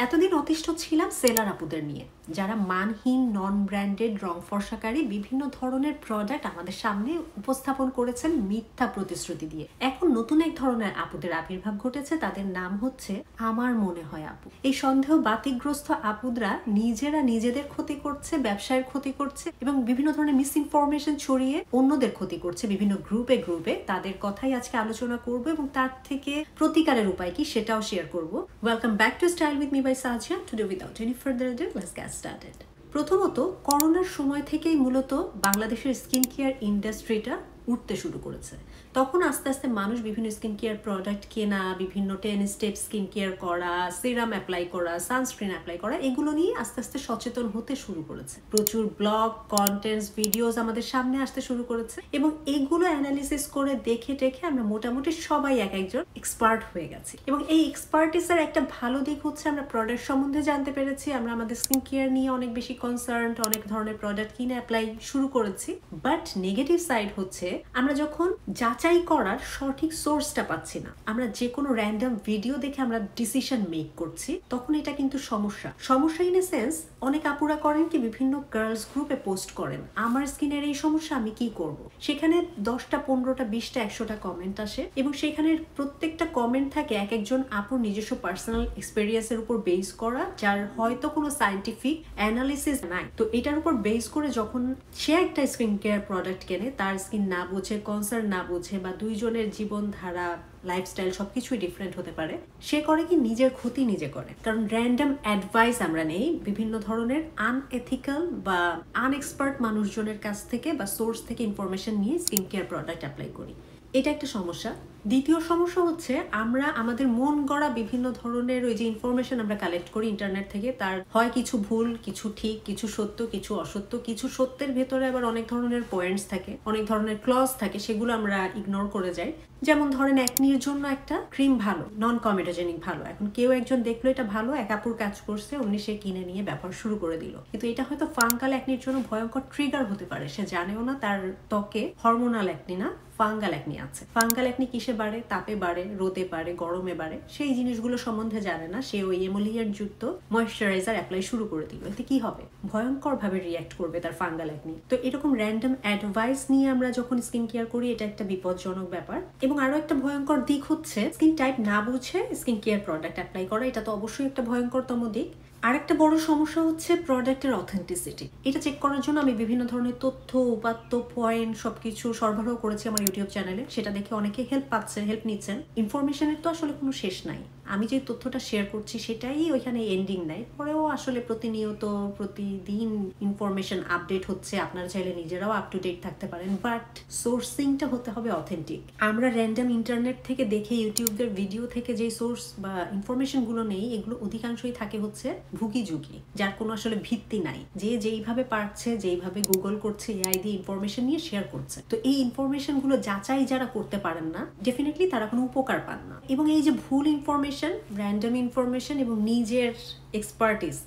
এতদিন অতিষ্ঠ ছিলাম সেলার আপুদের নিয়ে, যারা মানহীন নন ব্র্যান্ডেড রং ফর্সাকারী বিভিন্ন ধরনের প্রোডাক্ট আমাদের সামনে উপস্থাপন করেছেন মিথ্যা প্রতিশ্রুতি দিয়ে। এখন নতুন এক ধরনের আপুদের আবির্ভাব ঘটেছে, তাদের নাম হচ্ছে আমার মনে হয় আপু। এই সন্দেহ বাতিগ্রস্ত আপুদরা নিজেরা নিজেদের ক্ষতি করছে, ব্যবসায়ের ক্ষতি করছে এবং বিভিন্ন ধরনের মিস ইনফরমেশন ছড়িয়ে অন্যদের ক্ষতি করছে বিভিন্ন গ্রুপে। তাদের কথাই আজকে আলোচনা করব এবং তার থেকে প্রতিকারের উপায় কি সেটাও শেয়ার করব। Welcome back to style with me by Sajia. Today without any further ado, let's get started. প্রথমত করোনার সময় থেকেই মূলত বাংলাদেশের স্কিন কেয়ার ইন্ডাস্ট্রিটা উঠতে শুরু করেছে। তখন আস্তে আস্তে মানুষ বিভিন্ন স্কিন কেয়ার প্রোডাক্ট কেনা, বিভিন্ন 10 স্টেপ স্কিন কেয়ার করা, সিরাম অ্যাপ্লাই করা, সানস্ক্রিন অ্যাপ্লাই করা, এগুলো নিয়ে আস্তে আস্তে সচেতন হতে শুরু করেছে। প্রচুর ব্লগ, কন্টেন্টস, ভিডিওস আমাদের সামনে আসতে শুরু করেছে এবং এগুলো অ্যানালিসিস করে দেখে আমরা মোটামুটি সবাই এক একজন এক্সপার্ট হয়ে গেছি। এবং এই এক্সপার্টিসের একটা ভালো দিক হচ্ছে আমরা প্রোডাক্ট সম্বন্ধে জানতে পেরেছি, আমরা আমাদের স্কিন কেয়ার নিয়ে অনেক বেশি কনসার্ন, অনেক ধরনের প্রোডাক্ট কিনে অ্যাপ্লাই শুরু করেছি। বাট নেগেটিভ সাইড হচ্ছে আমরা যখন যাচাই করার সঠিক সোর্সটা পাচ্ছি না, আমরা যে কোনো র্যান্ডম ভিডিও দেখে আমরা ডিসিশন মেক করছি, তখন এটা কিন্তু সমস্যা ইন এ সেন্স। অনেক আপুরা করেন কি, বিভিন্ন গার্লস গ্রুপে পোস্ট করেন আমার স্কিনের এই সমস্যা, আমি কি করব। সেখানে 10টা 15টা 20টা 100টা কমেন্ট আসে এবং সেখানে প্রত্যেকটা কমেন্ট থাকে এক একজন আপুর নিজস্ব পার্সোনাল এক্সপেরিয়েন্সের উপর বেস করা, যার হয়তো কোনো সায়েন্টিফিক অ্যানালিসিস নাই। তো এটার উপর বেস করে যখন সে একটা স্কিন কেয়ার প্রোডাক্ট কেনে, তার স্কিন না বুঝে, কনসার্ন না বুঝে, বা দুইজনের জীবনধারা, লাইফস্টাইল সবকিছুই ডিফারেন্ট হতে পারে, সে করে কি নিজের ক্ষতি নিজে করে। কারণ র্যান্ডম অ্যাডভাইস আমরা নেই বিভিন্ন ধরনের আনএথিক্যাল বা আনএক্সপার্ট মানুষজনের কাছ থেকে বা সোর্স থেকে ইনফরমেশন নিয়ে স্কিন কেয়ার প্রোডাক্ট অ্যাপ্লাই করি। এটা একটা সমস্যা। দ্বিতীয় সমস্যা হচ্ছে আমরা আমাদের মন গড়া বিভিন্ন ধরনের ওই যে ইনফরমেশন আমরা কালেক্ট করি ইন্টারনেট থেকে, তার হয় কিছু ভুল, কিছু ঠিক, কিছু সত্য, কিছু অসত্য, কিছু সত্যের ভেতরে আবার অনেক ধরনের পয়েন্টস থাকে, অনেক ধরনের ক্লজ থাকে, সেগুলো আমরা ইগনোর করে যাই। যেমন ধরেন একনির জন্য একটা ক্রিম ভালো, নন কমেডোজেনিক ভালো, এখন কেউ একজন দেখলো এটা ভালো, এক আপুর কাজ করছে, অমনি সে কিনে নিয়ে ব্যবহার শুরু করে দিল। কিন্তু এটা হয়তো ফাঙ্গাল একনির জন্য ভয়ঙ্কর ট্রিগার হতে পারে, সে জানেও না তার ত্বকে হরমোনাল একনি না ফাঙ্গাল একনি আছে। ফাঙ্গাল একনি কিসে বাড়ে? তাপে বাড়ে, রোদে বাড়ে, গরমে বাড়ে, সেই জিনিসগুলো সম্বন্ধে জানে না, সে ওই এমোলিয়েন্ট যুক্ত ময়েশ্চারাইজার অ্যাপ্লাই শুরু করে দিল। এতে কি হবে? ভয়ঙ্কর ভাবে রিঅ্যাক্ট করবে তার ফাঙ্গাল একনি। তো এরকম র্যান্ডম অ্যাডভাইস নিয়ে আমরা যখন স্কিন কেয়ার করি, এটা একটা বিপজ্জনক ব্যাপার। এবং আরো একটা ভয়ঙ্কর দিক হচ্ছে স্কিন টাইপ না বুঝে স্কিন কেয়ার প্রোডাক্ট অ্যাপ্লাই করা, এটা তো অবশ্যই একটা ভয়ঙ্করতম দিক। আরেকটা বড় সমস্যা হচ্ছে প্রোডাক্টের অথেন্টিসিটি। এটা চেক করার জন্য আমি বিভিন্ন ধরনের তথ্য, উপাত্ত, পয়েন্ট সবকিছু সরবরাহ করেছি আমার ইউটিউব চ্যানেলে। সেটা দেখে অনেকে হেল্প নিচ্ছেন। ইনফরমেশনের তো আসলে কোনো শেষ নাই। আমি যে তথ্যটা শেয়ার করছি সেটাই ওইখানে এন্ডিং নাই, পরেও আসলে প্রতিনিয়ত প্রতিদিন ইনফরমেশন আপডেট হচ্ছে। আপনারা চাইলে নিজেরাও আপ টু ডেট থাকতে পারেন, বাট সোর্সিংটা হতে হবে অথেন্টিক। আমরা র্যান্ডম ইন্টারনেট থেকে দেখে, ইউটিউবের ভিডিও থেকে যে সোর্স বা ইনফরমেশনগুলো নেই, এগুলো অধিকাংশই থাকে হচ্ছে ভুগি ঝুঁকি, যার কোনো আসলে ভিত্তি নাই। যে যেইভাবে পারছে, যেইভাবে গুগল করছে, এআই দিয়ে ইনফরমেশন নিয়ে শেয়ার করছে। তো এই ইনফরমেশনগুলো যাচাই যারা করতে পারেন না, ডেফিনেটলি তারা কোনো উপকার পান না। এবং এই যে ভুল ইনফরমেশন, র্যান্ডম ইনফরমেশন এবং নিজের এক্সপার্টিস,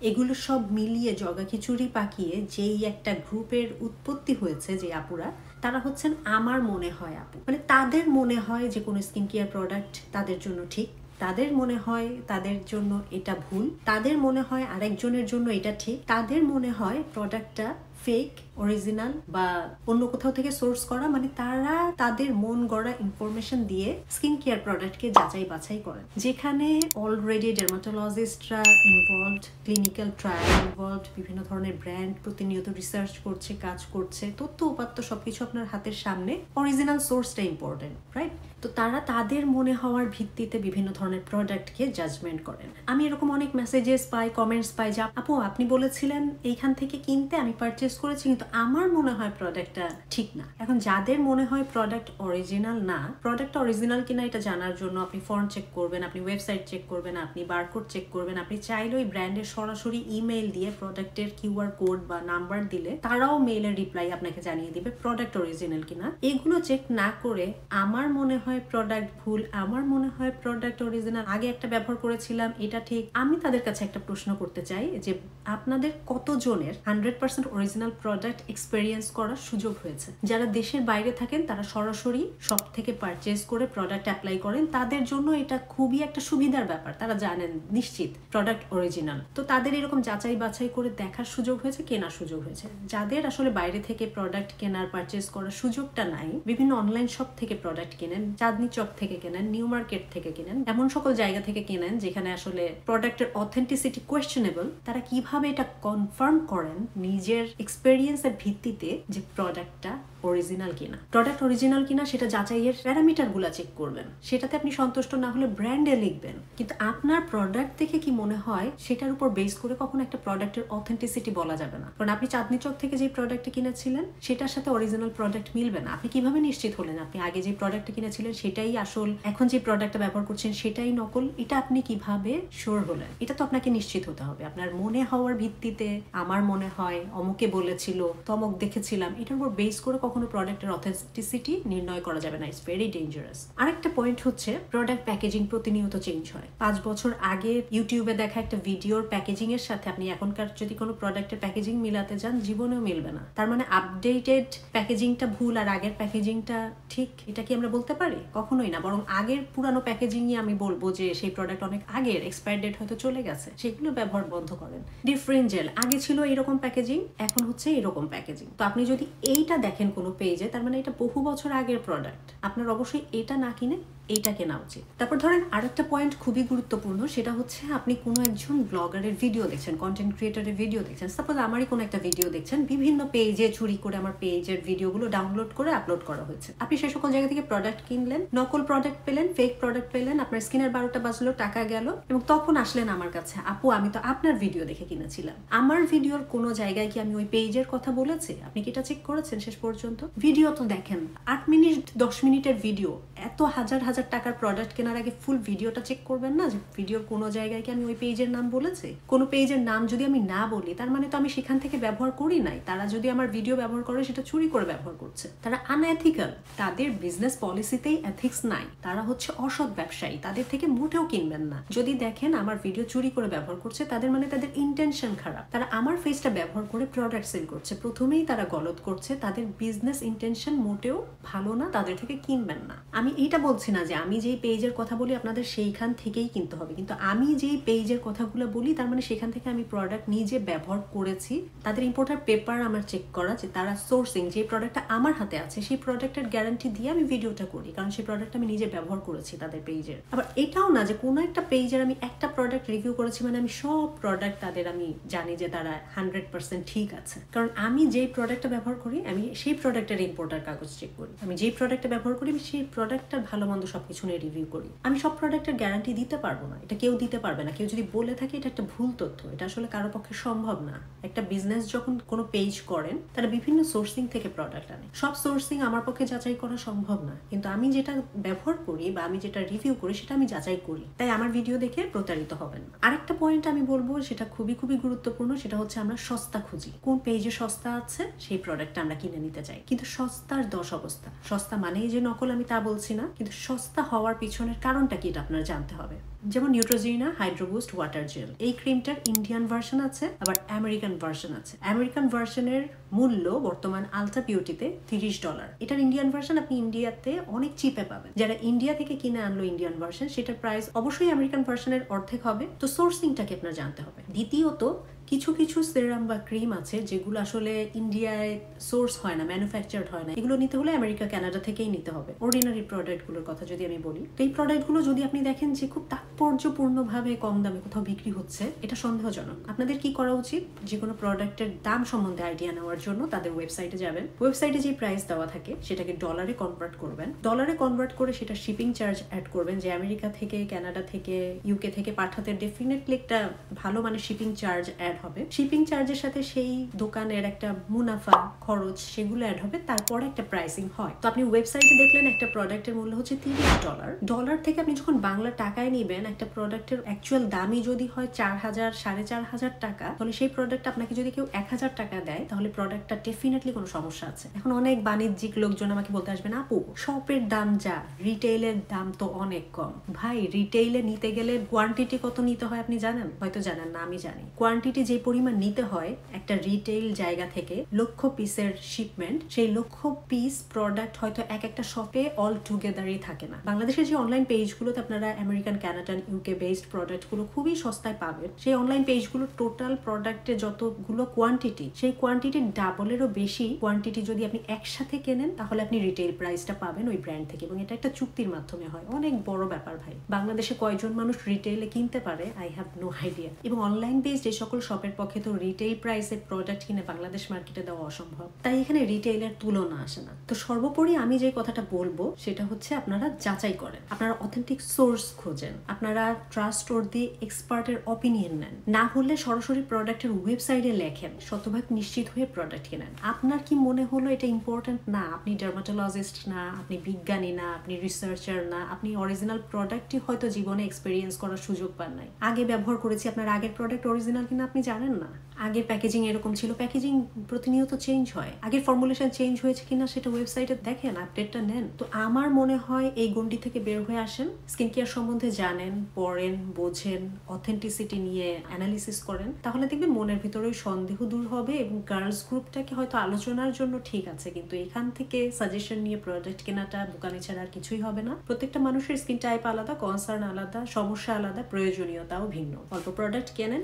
এগুলো সব মিলিয়ে জগাখিচুড়ি পাকিয়ে যেই একটা গ্রুপের উৎপত্তি হয়েছে, যে আপুরা, তারা হচ্ছেন আমার মনে হয় আপু। মানে তাদের মনে হয় যে কোনো স্কিন কেয়ার প্রোডাক্ট তাদের জন্য ঠিক, তাদের মনে হয় তাদের জন্য এটা ভুল, তাদের মনে হয় আরেকজনের জন্য এটা ঠিক, তাদের মনে হয় প্রোডাক্টটা ফেক, অরিজিনাল বা অন্য কোথাও থেকে সোর্স করা। মানে তারা তাদের মন গড়া ইনফরমেশন দিয়ে স্কিন কেয়ার প্রোডাক্টকে যাচাই বাছাই করেন, যেখানে অলরেডি ডার্মাটোলজিস্টরা ইনভলভড, ক্লিনিক্যাল ট্রায়াল ইনভলভড, বিভিন্ন ধরনের ব্র্যান্ড প্রতিনিয়ত রিসার্চ করছে, কাজ করছে, তথ্য উপাত্ত সবকিছু আপনার হাতের সামনে। অরিজিনাল সোর্সটা ইম্পর্টেন্ট, রাইট? তো তারা তাদের মনে হওয়ার ভিত্তিতে বিভিন্ন ধরনের প্রোডাক্টকে জাজমেন্ট করেন। আমি এরকম অনেক মেসেজেস পাই, কমেন্টস পাই, যে আপু আপনি বলেছিলেন এইখান থেকে কিনতে, আমি পারচেস করেছি, কিন্তু আমার মনে হয় প্রোডাক্টটা ঠিক না। এখন যাদের মনে হয় প্রোডাক্ট অরিজিনাল না, প্রোডাক্টটা অরিজিনাল কিনা এটা জানার জন্য আপনি ফন্ট চেক করবেন, আপনি ওয়েবসাইট চেক করবেন, আপনি বারকোড চেক করবেন, আপনি চাইলে ওই ব্র্যান্ডের সরাসরি ইমেইল দিয়ে প্রোডাক্টের কিউআর কোড বা নাম্বার দিলে তারাও মেইলের রিপ্লাই আপনাকে জানিয়ে দিবে প্রোডাক্ট অরিজিনাল কিনা। এগুলো চেক না করে আমার মনে হয় প্রোডাক্ট ভুল, আমার মনে হয় প্রোডাক্ট অরিজিনাল, আগে একটা ব্যবহার করেছিলাম এটা ঠিক। আমি তাদের কাছে একটা প্রশ্ন করতে চাই যে আপনাদের কতজনের 100% অরিজিনাল অরিজিনাল প্রোডাক্ট এক্সপেরিয়েন্স করার সুযোগ হয়েছে। যারা দেশের বাইরে থাকেন তারা সরাসরি শপ থেকে পারচেজ করে প্রোডাক্ট অ্যাপ্লাই করেন, তাদের জন্য এটা খুবই একটা সুবিধার ব্যাপার। তারা জানেন নিশ্চিত প্রোডাক্ট অরিজিনাল, তো তাদের এরকম যাচাই বাছাই করে দেখার সুযোগ হয়েছে, কেনার সুযোগ হয়েছে। যাদের আসলে বাইরে থেকে প্রোডাক্ট কেনার পারচেজ করার সুযোগটা নাই, বিভিন্ন অনলাইন শপ থেকে প্রোডাক্ট কেনেন, চাঁদনি চক থেকে কেনেন, নিউ মার্কেট থেকে কেনেন, এমন সকল জায়গা থেকে কেনেন যেখানে আসলে প্রোডাক্টের অথেন্টিসিটি কোয়েশ্চেনেবল, তারা কিভাবে এটা কনফার্ম করেন নিজের এক্সপেরিয়েন্সের ভিত্তিতে যে প্রোডাক্টটা অরিজিনাল কিনা। প্রোডাক্ট অরিজিনাল কিনা সেটা যাচাইয়ের প্যারামিটারগুলো চেক করবেন, সেটাতে আপনি সন্তুষ্ট না হলে ব্র্যান্ডে লিখবেন। কিন্তু আপনার প্রোডাক্ট দেখে কি মনে হয় সেটার উপর বেস করে কখনো একটা প্রোডাক্টের অথেন্টিসিটি বলা যাবে না। কারণ আপনি চাঁদনি চক থেকে যে প্রোডাক্টটা কিনেছিলেন সেটার সাথে অরিজিনাল প্রোডাক্ট মিলবে না। আপনি কিভাবে নিশ্চিত হলেন আপনি আগে যে প্রোডাক্টটা কিনেছিলেন সেটাই আসল, এখন যে প্রোডাক্টটা ব্যবহার করছেন সেটাই নকল? এটা আপনি কিভাবে শিওর হলেন? এটা তো আপনাকে নিশ্চিত হতে হবে। আপনার মনে হওয়ার ভিত্তিতে আমার মনে হয় অমুকে বলেছিল, তমক দেখেছিলাম, এটার উপর বেস করে কখনো প্রোডাক্টের অথেন্টিসিটি নির্ণয় করা যাবে না। It's very dangerous. আরেকটা পয়েন্ট হচ্ছে প্রোডাক্ট প্যাকেজিং প্রতিনিয়ত চেঞ্জ হয়। 5 বছর আগে ইউটিউবে দেখা একটা ভিডিওর প্যাকেজিং এর সাথে আপনি এখনকার যদি কোনো প্রোডাক্টের প্যাকেজিং মিলাতে যান জীবনেও মিলবে না। তার মানে আপডেটেড প্যাকেজিংটা ভুল আর আগের প্যাকেজিংটা ঠিক, এটা কি আমরা বলতে পারি? কখনোই না। বরং আগের পুরানো প্যাকেজিংই আমি বলবো যে সেই প্রোডাক্ট অনেক আগের, এক্সপায়ার ডেট হয়তো চলে গেছে, সেগুলো ব্যবহার বন্ধ করেন। ডিফারেন্ট জেল আগে ছিল এরকম প্যাকেজিং, এখন হচ্ছে এরকম প্যাকেজিং। তো আপনি যদি এইটা দেখেন কোনো পেজে, তার মানে এটা বহু বছর আগের প্রোডাক্ট। আপনার অবশ্যই এটা না কিনে এইটা কেনা উচিত। তারপর ধরেন আরেকটা পয়েন্ট খুবই গুরুত্বপূর্ণ, সেটা হচ্ছে আপনি কোনো একজন ব্লগারের ভিডিও দেখছেন, কন্টেন্ট ক্রিয়েটরের ভিডিও দেখছেন। সাপোজ আমারই কোনো একটা ভিডিও দেখছেন, বিভিন্ন পেজে চুরি করে আমার পেজের ভিডিওগুলো ডাউনলোড করে আপলোড করা হয়েছে। আপনি সে সকল জায়গা থেকে প্রোডাক্ট কিনলেন, নকল প্রোডাক্ট পেলেন, ফেক প্রোডাক্ট পেলেন, আপনার স্কিনের 12টা বাজলো, টাকা গেল, এবং তখন আসলেন আমার কাছে, আপু আমি তো আপনার ভিডিও দেখে কিনেছিলাম। আমার ভিডিওর কোনো জায়গায় কি আমি ওই পেজের কথা বলেছি? আপনি কি এটা চেক করেছেন শেষ পর্যন্ত? ভিডিও তো দেখেন, 8 মিনিট 10 মিনিটের ভিডিও, এত হাজার হাজার টাকার প্রোডাক্ট কেনার আগে ফুল ভিডিওটা চেক করবেন না যে ভিডিওর কোনো জায়গায় কি আমি ওই পেজের নাম বলেছি? কোনো পেজের নাম যদি আমি না বলি, তার মানে তো আমি সেখান থেকে ব্যবহার করি নাই। তারা যদি আমার ভিডিও ব্যবহার করে সেটা চুরি করে ব্যবহার করছে, তারা আনএথিক্যাল। তাদের বিজনেস পলিসিতেই এথিক্স নাই, তারা হচ্ছে অসৎ ব্যবসায়ী। তাদের থেকে মোটেও কিনবেন না। যদি দেখেন আমার ভিডিও চুরি করে ব্যবহার করছে, তাদের মানে তাদের ইন্টেনশন খারাপ। তারা আমার ফেসটা ব্যবহার করে প্রোডাক্ট সেল করছে, প্রথমেই তারা গলত করছে। তাদের বিজনেস ইন্টেনশন মোটেও ভালো না, তাদের থেকে কিনবেন না। আমি এটা বলছি না যে আমি যেই পেজের কথা বলি আপনাদের সেইখান থেকেই কিনতে হবে, কিন্তু আমি যেই পেজের কথাগুলো বলি তার মানে সেখান থেকে আমি প্রোডাক্ট নিজে ব্যবহার করেছি। তাদের ইম্পোর্টার পেপার আমার চেক করা, যে তারা সোর্সিং যে প্রোডাক্টটা আমার হাতে আছে সেই প্রোডাক্টের গ্যারান্টি দিয়ে আমি ভিডিওটা করি, কারণ সেই প্রোডাক্ট আমি নিজে ব্যবহার করেছি তাদের পেজের। আবার এটাও না যে কোনো একটা পেজের আমি একটা প্রোডাক্ট রিভিউ করেছি মানে আমি সব প্রোডাক্ট তাদের আমি জানি যে তারা 100% ঠিক আছে। কারণ আমি যেই প্রোডাক্টটা ব্যবহার করি আমি সেই প্রোডাক্টের ইম্পোর্টার কাগজ চেক করি। আমি যেই প্রোডাক্টটা ব্যবহার করি আমি সেই প্রোডাক্টটার ভালো মন্দ সবকিছু নিয়ে রিভিউ করি। আমি সব প্রোডাক্টের গ্যারান্টি দিতে পারবো না, এটা কেউ দিতে পারবে না। কেউ যদি বলে থাকে এটা একটা ভুল তথ্য, এটা আসলে কারো পক্ষে সম্ভব না। একটা বিজনেস যখন কোনো পেজ করেন তারা বিভিন্ন সোর্সিং থেকে প্রোডাক্ট আনে, সব সোর্সিং আমার পক্ষে যাচাই করা সম্ভব না, কিন্তু আমি যেটা ব্যবহার করি বা আমি যেটা রিভিউ করি সেটা আমি যাচাই করি। তাই আমার ভিডিও দেখে প্রতারিত হবেন না। আরেকটা পয়েন্ট আমি বলবো, সেটা খুবই খুবই গুরুত্বপূর্ণ, সেটা হচ্ছে আমরা সস্তা খুঁজি। কোন পেজে সস্তা আছে সেই প্রোডাক্টটা আমরা কিনে নিতে চাই, কিন্তু সস্তার 10 অবস্থা। সস্তা মানেই যে নকল আমি তা বলছি না, কিন্তু সস্তা হওয়ার পিছনের কারণটা কি এটা আপনার জানতে হবে। যেমন নিউট্রোজিনা হাইড্রো বুস্ট ওয়াটার জেল, এই ক্রিমটার ইন্ডিয়ান ভার্সন আছে, আবার আমেরিকান ভার্সন আছে। আমেরিকান ভার্সনের মূল্য বর্তমান আলতা বিউটিতে $30। এটার ইন্ডিয়ান ভার্সন আপনি ইন্ডিয়াতে অনেক চিপে পাবেন। যারা ইন্ডিয়া থেকে কিনে আনলো ইন্ডিয়ান ভার্সন, সেটার প্রাইস অবশ্যই আমেরিকান ভার্সনের অর্ধেক হবে। তো সোর্সিংটাকে আপনার জানতে হবে। দ্বিতীয়ত, কিছু কিছু সেরাম বা ক্রিম আছে যেগুলো আসলে ইন্ডিয়ায় সোর্স হয় না, ম্যানুফ্যাকচার্ড হয় না। এগুলো নিতে হলে আমেরিকা, কানাডা থেকেই নিতে হবে। অর্ডিনারি প্রোডাক্টগুলোর কথা যদি আমি বলি, তো এই প্রোডাক্টগুলো যদি আপনি দেখেন যে খুব তাৎপর্যপূর্ণভাবে কম দামে কোথাও বিক্রি হচ্ছে, এটা সন্দেহজনক। আপনাদের কি করা উচিত? যে কোনো প্রোডাক্টের দাম সম্বন্ধে আইডিয়া নেওয়ার জন্য তাদের ওয়েবসাইটে যাবেন। ওয়েবসাইটে যে প্রাইস দেওয়া থাকে সেটাকে ডলারে কনভার্ট করবেন। ডলারে কনভার্ট করে সেটা শিপিং চার্জ অ্যাড করবেন। যে আমেরিকা থেকে, কানাডা থেকে, ইউকে থেকে পাঠাতে ডেফিনেটলি একটা ভালো মানে শিপিং চার্জ অ্যাড হবে। শিপিং চার্জের সাথে সেই দোকানের একটা মুনাফা খরচ সেগুলো অ্যাড হবে, তারপরে একটা প্রাইসিং হয়। তো আপনি ওয়েবসাইটে দেখলেন একটা প্রোডাক্টের মূল্য হচ্ছে $30। ডলার থেকে আপনি যখন বাংলা টাকায় নিবেন একটা প্রোডাক্টের অ্যাকচুয়াল দামই যদি হয় 4,000 4,500 টাকা, তাহলে সেই প্রোডাক্ট আপনাকে যদি কেউ 1,000 টাকা দেয়, তাহলে প্রোডাক্টটা ডেফিনেটলি কোনো সমস্যা আছে। এখন অনেক বাণিজ্যিক লোকজন আমাকে বলতে আসবেন, আপু শপের দাম যা, রিটেইলের দাম তো অনেক কম। ভাই, রিটেইলে নিতে গেলে কোয়ান্টিটি কত নিতে হয় আপনি জানেন? হয়তো জানেন না, আমি জানি। কোয়ান্টিটি যে পরিমাণ নিতে হয় একটা রিটেইল জায়গা থেকে, লক্ষ পিসের শিপমেন্ট, সেই লক্ষ পিস প্রোডাক্ট হয়তো একটা শপে অল টুগেদারই থাকে না। বাংলাদেশের যে অনলাইন পেজগুলোতে আপনারা আমেরিকান, কানাডান, ইউকে বেসড প্রোডাক্টগুলো খুবই সস্তায় পাবেন, সেই অনলাইন পেজগুলো টোটাল প্রোডাক্টে যতগুলো কোয়ান্টিটি, সেই কোয়ান্টিটির ডাবলেরও বেশি কোয়ান্টিটি যদি আপনি একসাথে কেনেন, তাহলে আপনি রিটেইল প্রাইসটা পাবেন ওই ব্র্যান্ড থেকে, এবং এটা একটা চুক্তির মাধ্যমে হয়। অনেক বড় ব্যাপার ভাই। বাংলাদেশে কয়জন মানুষ রিটেইলে কিনতে পারে আই হ্যাভ নো আইডিয়া। এবং অনলাইন বেস যে সকল শপের পক্ষে তো রিটেইল প্রাইসে প্রোডাক্ট কিনে বাংলাদেশ মার্কেটে দেওয়া অসম্ভব, তাই এখানে রিটেইলের তুলনা আসে না। তো সর্বোপরি আমি যে কথাটা বলবো সেটা হচ্ছে আপনারা যাচাই করেন, আপনারা অথেন্টিক সোর্স খোঁজেন, আপনারা ট্রাস্টওয়ার্দি এক্সপার্টের অপিনিয়ন নেন, না হলে সরাসরি প্রোডাক্টের ওয়েবসাইটে লেখেন, শতভাগ নিশ্চিত হয়ে প্রোডাক্ট কেনেন। আপনার কি মনে হলো এটা ইম্পর্টেন্ট না, আপনি ডার্মাটোলজিস্ট না, আপনি বিজ্ঞানী না, আপনি রিসার্চার না, আপনি অরিজিনাল প্রোডাক্টই হয়তো জীবনে এক্সপেরিয়েন্স করার সুযোগ পান নাই, আগে ব্যবহার করেছি, আপনার আগের প্রোডাক্ট অরিজিনাল কিনা আপনি জানেন না, আগের প্যাকেজিং এরকম ছিল, প্যাকেজিং প্রতিনিয়ত চেঞ্জ হয়, আগের ফর্মুলেশন চেঞ্জ হয়েছে কিনা সেটা ওয়েবসাইটে দেখেন, আপডেটটা নেন। তো আমার মনে হয় এই গণ্ডি থেকে বের হয়ে আসেন, স্কিন কেয়ার সম্বন্ধে জানেন, পড়েন, বোঝেন, অথেন্টিসিটি নিয়ে অ্যানালিসিস করেন, তাহলে দেখবেন মনের ভিতরে সন্দেহ দূর হবে। এবং গার্লস গ্রুপটাকে হয়তো আলোচনার জন্য ঠিক আছে, কিন্তু এখান থেকে সাজেশন নিয়ে প্রোডাক্ট কেনাটা বোকানি ছাড়া আর কিছুই হবে না। প্রত্যেকটা মানুষের স্কিন টাইপ আলাদা, কনসার্ন আলাদা, সমস্যা আলাদা, প্রয়োজনীয়তাও ভিন্ন। অল্প প্রোডাক্ট কেনেন,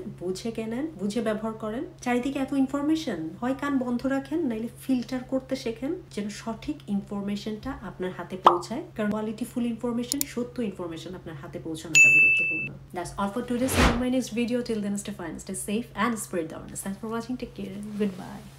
বুঝে ব্যবহার করেন। চারিদিকে এত ইনফরমেশন, হয় কান বন্ধ রাখেন, নাইলে ফিল্টার করতে শেখেন, যেন সঠিক ইনফরমেশনটা আপনার হাতে পৌঁছায়। কারণ কোয়ালিটিফুল ইনফরমেশন, সত্য ইনফরমেশন আপনার হাতে পৌঁছানোটা গুরুত্বপূর্ণ। That's all for today. See you in my next video. Till then, stay fine, stay safe, and spread the awareness. Thanks for watching. Take care. Goodbye.